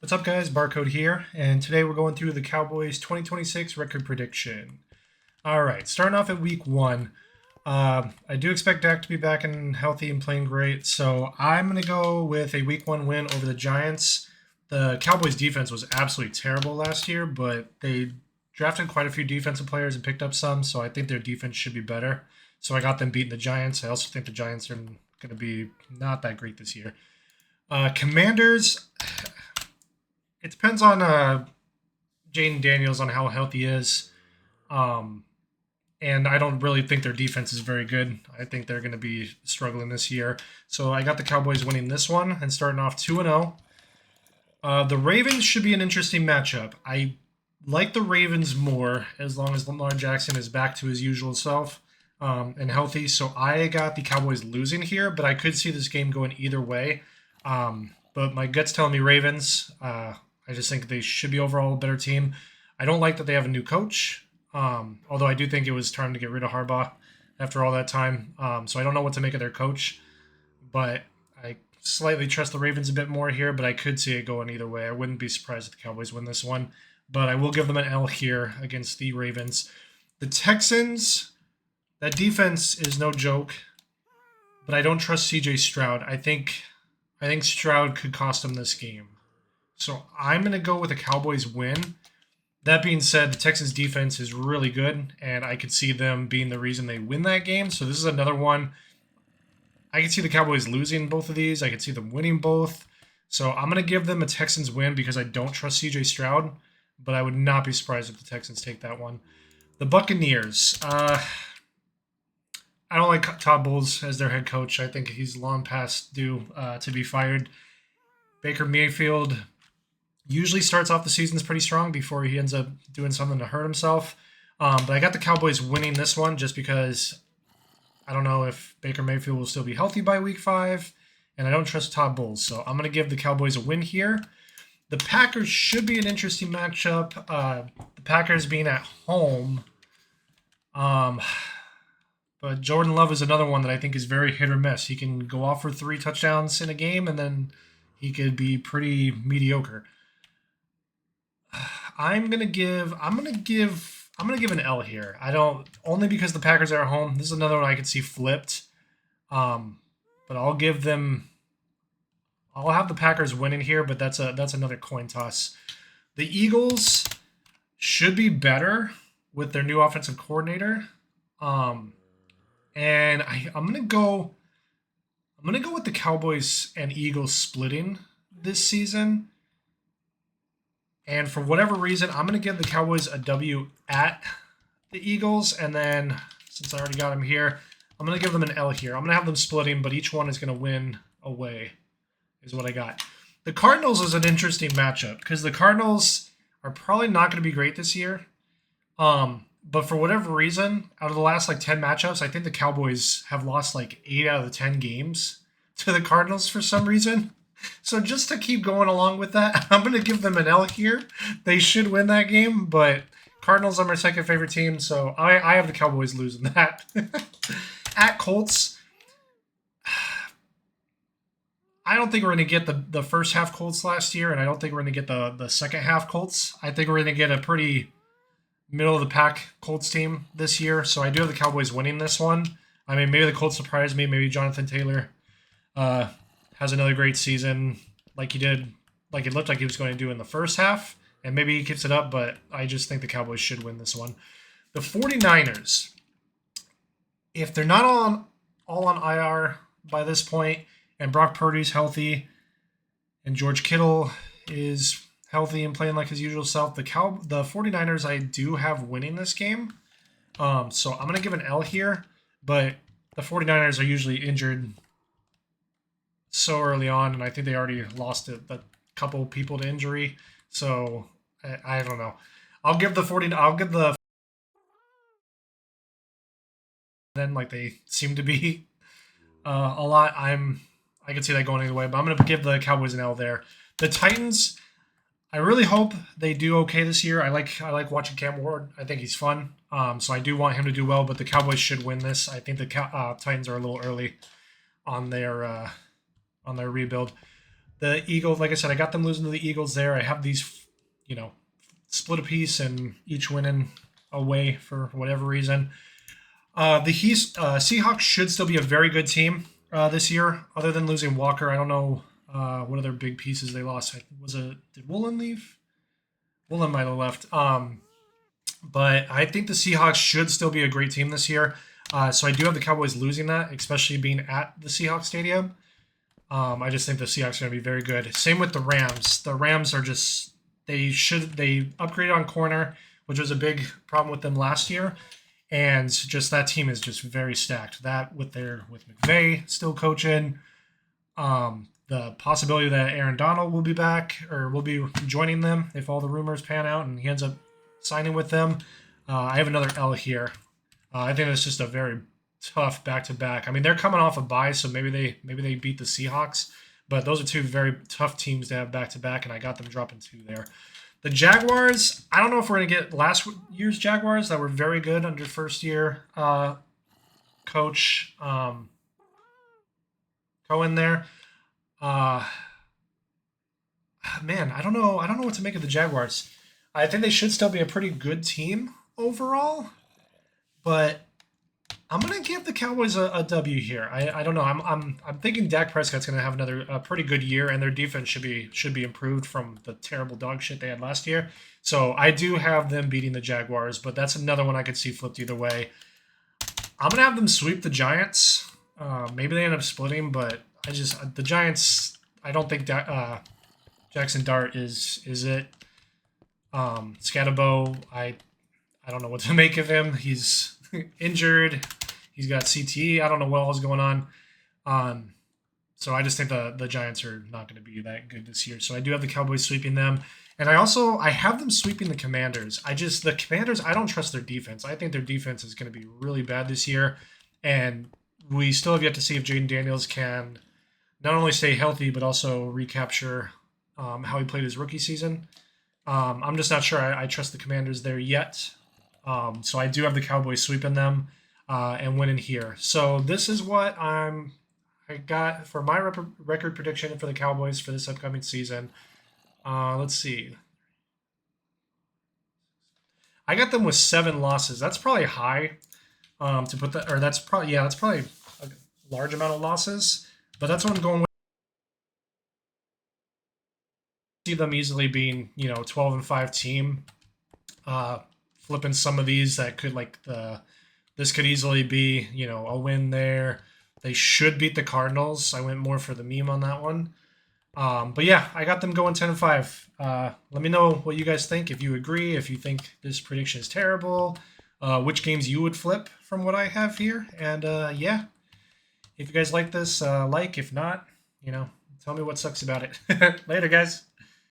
What's up, guys? Barcode here, and today we're going through the Cowboys 2026 record prediction. All right, starting off at week one. I do expect Dak to be back and healthy and playing great, so I'm going to go with a week one win over the Giants. The Cowboys defense was absolutely terrible last year, but they drafted quite a few defensive players and picked up some, so I think their defense should be better. So I got them beating the Giants. I also think the Giants are going to be not that great this year. Commanders, it depends on Jaden Daniels on how healthy he is. And I don't really think their defense is very good. I think they're going to be struggling this year. So I got the Cowboys winning this one and starting off 2-0. The Ravens should be an interesting matchup. I like the Ravens more as long as Lamar Jackson is back to his usual self and healthy. So I got the Cowboys losing here, but I could see this game going either way. But my gut's telling me Ravens. I just think they should be overall a better team. I don't like that they have a new coach, although I do think it was time to get rid of Harbaugh after all that time. So I don't know what to make of their coach, but I slightly trust the Ravens a bit more here, but I could see it going either way. I wouldn't be surprised if the Cowboys win this one, but I will give them an L here against the Ravens. The Texans, that defense is no joke, but I don't trust CJ Stroud. I think Stroud could cost them this game. So I'm going to go with a Cowboys win. That being said, the Texans defense is really good, and I could see them being the reason they win that game. So this is another one. I could see the Cowboys losing both of these. I could see them winning both. So I'm going to give them a Texans win because I don't trust CJ Stroud, but I would not be surprised if the Texans take that one. The Buccaneers. I don't like Todd Bowles as their head coach. I think he's long past due to be fired. Baker Mayfield usually starts off the seasons pretty strong before he ends up doing something to hurt himself. But I got the Cowboys winning this one just because I don't know if Baker Mayfield will still be healthy by week 5, and I don't trust Todd Bowles. So I'm going to give the Cowboys a win here. The Packers should be an interesting matchup. The Packers being at home. But Jordan Love is another one that I think is very hit or miss. He can go off for 3 touchdowns in a game, and then he could be pretty mediocre. I'm gonna give an L here. I don't only because the Packers are at home. This is another one I could see flipped. But I'll give them. I'll have the Packers winning here, but that's another coin toss. The Eagles should be better with their new offensive coordinator. And I'm gonna go with the Cowboys and Eagles splitting this season. And for whatever reason, I'm going to give the Cowboys a W at the Eagles. And then, since I already got them here, I'm going to give them an L here. I'm going to have them splitting, but each one is going to win away, is what I got. The Cardinals is an interesting matchup because the Cardinals are probably not going to be great this year. But for whatever reason, out of the last 10 matchups, I think the Cowboys have lost 8 out of the 10 games to the Cardinals for some reason. So just to keep going along with that, I'm going to give them an L here. They should win that game, but Cardinals are my second favorite team, so I have the Cowboys losing that. At Colts, I don't think we're going to get the first half Colts last year, and I don't think we're going to get the second half Colts. I think we're going to get a pretty middle-of-the-pack Colts team this year, so I do have the Cowboys winning this one. I mean, maybe the Colts surprise me. Maybe Jonathan Taylor has another great season like he did, like it looked like he was going to do in the first half, and maybe he keeps it up, but I just think the Cowboys should win this one. The 49ers, if they're not all on IR by this point, and Brock Purdy's healthy, and George Kittle is healthy and playing like his usual self, the 49ers I do have winning this game. So I'm going to give an L here, but the 49ers are usually injured so early on, and I think they already lost a couple people to injury. So I don't know. I'll give the then they seem to be a lot. I can see that going either way, but I'm going to give the Cowboys an L there. The Titans, I really hope they do okay this year. I like watching Cam Ward. I think he's fun. So I do want him to do well, but the Cowboys should win this. I think the Titans are a little early on their rebuild. The Eagles, like I said, I got them losing to the Eagles there. I have these, you know, split a piece and each winning away for whatever reason. The Seahawks should still be a very good team this year, other than losing Walker. I don't know what other big pieces they lost. Did Woolen leave? Woolen might have left. But I think the Seahawks should still be a great team this year. So I do have the Cowboys losing that, especially being at the Seahawks Stadium. I just think the Seahawks are going to be very good. Same with the Rams. The Rams are just they upgraded on corner, which was a big problem with them last year, and just that team is just very stacked. That with McVay still coaching, the possibility that Aaron Donald will be back or will be joining them if all the rumors pan out and he ends up signing with them. I have another L here. I think it's just a very tough back-to-back. I mean, they're coming off a bye, so maybe they beat the Seahawks, but those are two very tough teams to have back-to-back, and I got them dropping 2 there. The Jaguars, I don't know if we're going to get last year's Jaguars that were very good under first-year coach Cohen there. Man, I don't know what to make of the Jaguars. I think they should still be a pretty good team overall, but I'm gonna give the Cowboys a W here. I don't know. I'm thinking Dak Prescott's gonna have another pretty good year, and their defense should be improved from the terrible dog shit they had last year. So I do have them beating the Jaguars, but that's another one I could see flipped either way. I'm gonna have them sweep the Giants. Maybe they end up splitting, but the Giants. I don't think Jackson Dart is it. Scatabo, I don't know what to make of him. He's injured. He's got CTE. I don't know what else is going on. So I just think the Giants are not going to be that good this year. So I do have the Cowboys sweeping them. And I have them sweeping the Commanders. The Commanders, I don't trust their defense. I think their defense is going to be really bad this year. And we still have yet to see if Jaden Daniels can not only stay healthy, but also recapture how he played his rookie season. I'm just not sure I trust the Commanders there yet. So I do have the Cowboys sweeping them and winning here. So this is what I got for my record prediction for the Cowboys for this upcoming season. Let's see. I got them with 7 losses. That's probably high to put that, or that's probably a large amount of losses. But that's what I'm going with. See them easily being 12-5 team. Flipping some of these that could this could easily be a win there. They should beat the Cardinals. I went more for the meme on that one. But yeah, I got them going 10-5. Let me know what you guys think. If you agree, if you think this prediction is terrible, which games you would flip from what I have here. And yeah, if you guys like this, if not, tell me what sucks about it. Later, guys.